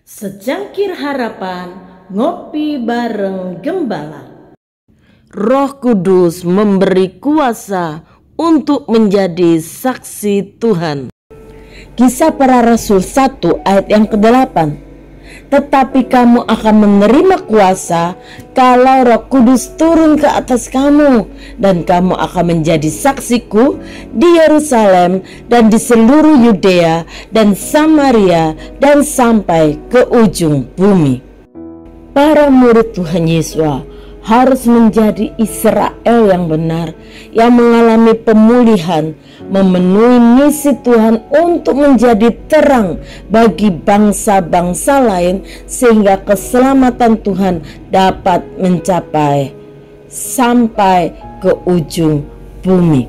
Secangkir harapan, ngopi bareng Gembala. Roh Kudus memberi kuasa untuk menjadi saksi Tuhan. Kisah Para Rasul 1 ayat yang ke-8. Tetapi kamu akan menerima kuasa kalau Roh Kudus turun ke atas kamu, dan kamu akan menjadi saksiku di Yerusalem dan di seluruh Yudea dan Samaria dan sampai ke ujung bumi. Para murid Tuhan Yesus harus menjadi Israel yang benar, yang mengalami pemulihan, memenuhi misi Tuhan untuk menjadi terang bagi bangsa-bangsa lain, sehingga keselamatan Tuhan dapat mencapai sampai ke ujung bumi.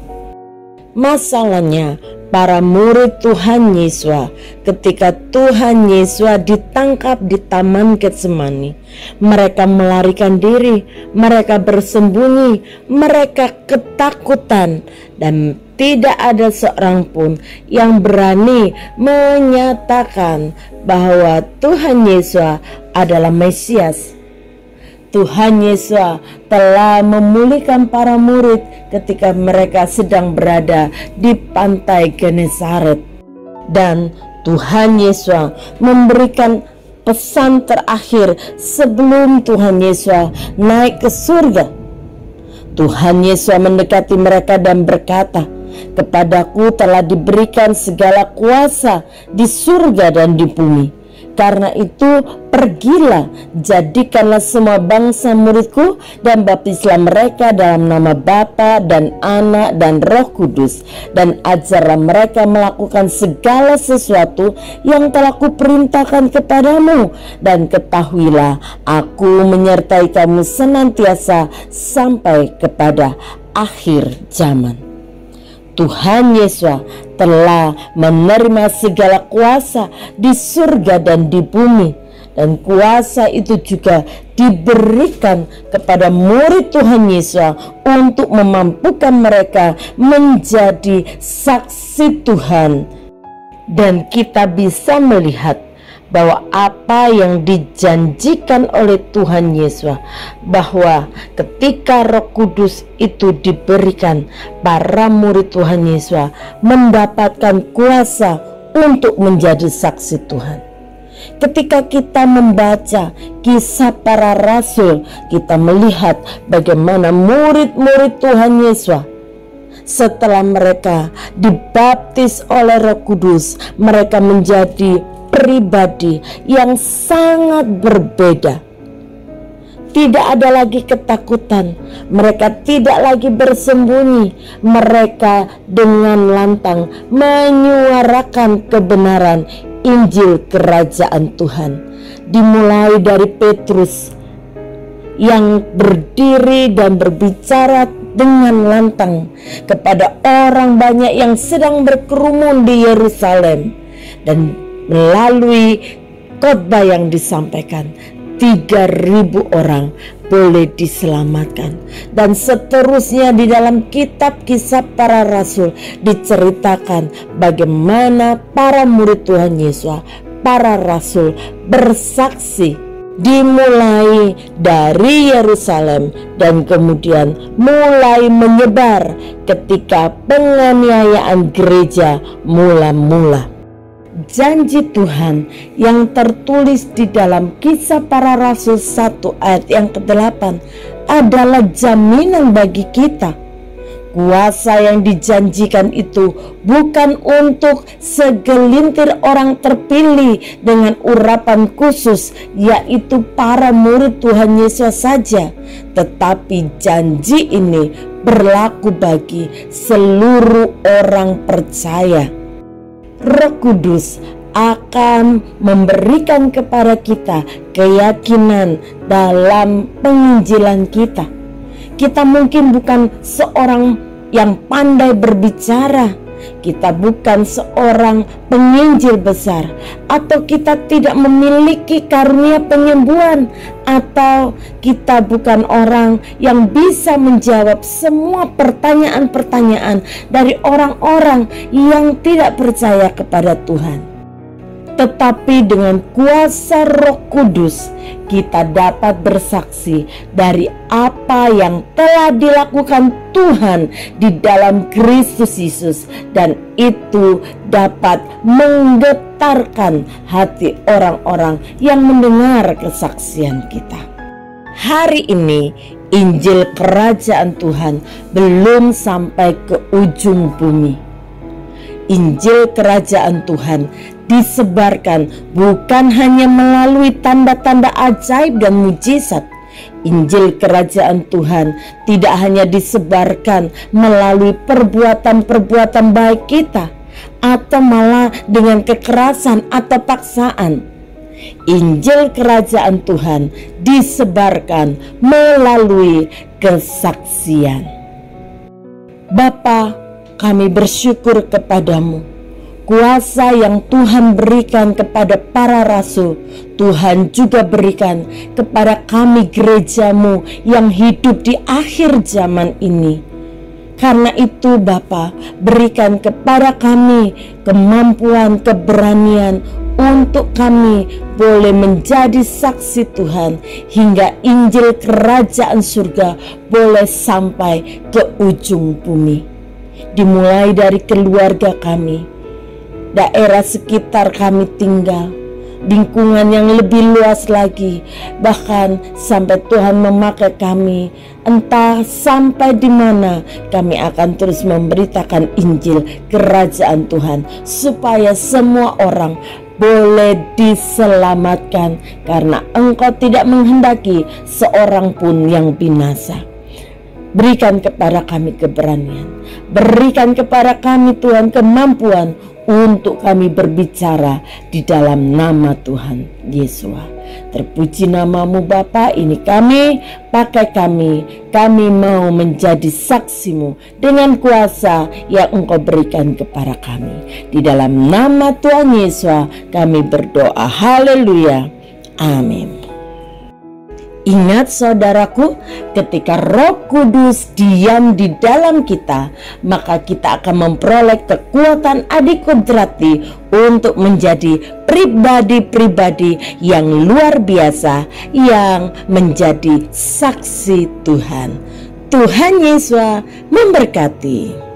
Masalahnya, para murid Tuhan Yesus, ketika Tuhan Yesus ditangkap di Taman Getsemani, mereka melarikan diri, mereka bersembunyi, mereka ketakutan, dan tidak ada seorang pun yang berani menyatakan bahwa Tuhan Yesus adalah Mesias. Tuhan Yesus telah memulihkan para murid ketika mereka sedang berada di pantai Genesaret. Dan Tuhan Yesus memberikan pesan terakhir sebelum Tuhan Yesus naik ke surga. Tuhan Yesus mendekati mereka dan berkata, "Kepadaku telah diberikan segala kuasa di surga dan di bumi. Karena itu pergilah, jadikanlah semua bangsa muridku dan baptislah mereka dalam nama Bapa dan Anak dan Roh Kudus, dan ajarlah mereka melakukan segala sesuatu yang telah kuperintahkan kepadamu, dan ketahuilah aku menyertai kamu senantiasa sampai kepada akhir zaman." Tuhan Yesus telah menerima segala kuasa di surga dan di bumi, dan kuasa itu juga diberikan kepada murid Tuhan Yesus untuk memampukan mereka menjadi saksi Tuhan. Dan kita bisa melihat bahwa apa yang dijanjikan oleh Tuhan Yesus, bahwa ketika Roh Kudus itu diberikan, para murid Tuhan Yesus mendapatkan kuasa untuk menjadi saksi Tuhan. Ketika kita membaca Kisah Para Rasul, kita melihat bagaimana murid-murid Tuhan Yesus setelah mereka dibaptis oleh Roh Kudus, mereka menjadi pribadi yang sangat berbeda. Tidak ada lagi ketakutan, mereka tidak lagi bersembunyi, mereka dengan lantang menyuarakan kebenaran Injil Kerajaan Tuhan. Dimulai dari Petrus yang berdiri dan berbicara dengan lantang kepada orang banyak yang sedang berkerumun di Yerusalem, dan melalui khotbah yang disampaikan, 3.000 orang boleh diselamatkan. Dan seterusnya di dalam kitab Kisah Para Rasul diceritakan bagaimana para murid Tuhan Yesus, para rasul, bersaksi, dimulai dari Yerusalem dan kemudian mulai menyebar ketika penganiayaan gereja mula-mula. Janji Tuhan yang tertulis di dalam Kisah Para Rasul 1 ayat yang ke-8 adalah jaminan bagi kita. Kuasa yang dijanjikan itu bukan untuk segelintir orang terpilih dengan urapan khusus, yaitu para murid Tuhan Yesus saja, tetapi janji ini berlaku bagi seluruh orang percaya. Roh Kudus akan memberikan kepada kita keyakinan dalam penginjilan kita. Kita mungkin bukan seorang yang pandai berbicara, kita bukan seorang penginjil besar, atau kita tidak memiliki karunia penyembuhan, atau kita bukan orang yang bisa menjawab semua pertanyaan-pertanyaan dari orang-orang yang tidak percaya kepada Tuhan. tetapi dengan kuasa Roh Kudus kita dapat bersaksi dari apa yang telah dilakukan Tuhan di dalam Kristus Yesus, dan itu dapat menggetarkan hati orang-orang yang mendengar kesaksian kita. Hari ini Injil Kerajaan Tuhan belum sampai ke ujung bumi. Injil Kerajaan Tuhan disebarkan bukan hanya melalui tanda-tanda ajaib dan mujizat. Injil Kerajaan Tuhan tidak hanya disebarkan melalui perbuatan-perbuatan baik kita, atau malah dengan kekerasan atau paksaan. Injil Kerajaan Tuhan disebarkan melalui kesaksian. Bapa, kami bersyukur kepadamu. Kuasa yang Tuhan berikan kepada para rasul, Tuhan juga berikan kepada kami gerejamu yang hidup di akhir zaman ini. Karena itu Bapa, berikan kepada kami kemampuan, keberanian untuk kami boleh menjadi saksi Tuhan, hingga Injil Kerajaan Surga boleh sampai ke ujung bumi. Dimulai dari keluarga kami, daerah sekitar kami tinggal, lingkungan yang lebih luas lagi, bahkan sampai Tuhan memakai kami, entah sampai di mana kami akan terus memberitakan Injil Kerajaan Tuhan, supaya semua orang boleh diselamatkan, karena Engkau tidak menghendaki seorang pun yang binasa. Berikan kepada kami keberanian, berikan kepada kami Tuhan kemampuan untuk kami berbicara di dalam nama Tuhan Yesus. Terpuji namamu Bapa, ini kami, pakai kami mau menjadi saksimu dengan kuasa yang Engkau berikan kepada kami. Di dalam nama Tuhan Yesus kami berdoa, haleluya, amin. Ingat saudaraku, ketika Roh Kudus diam di dalam kita, maka kita akan memperoleh kekuatan adikodrati untuk menjadi pribadi-pribadi yang luar biasa, yang menjadi saksi Tuhan. Tuhan Yesus memberkati.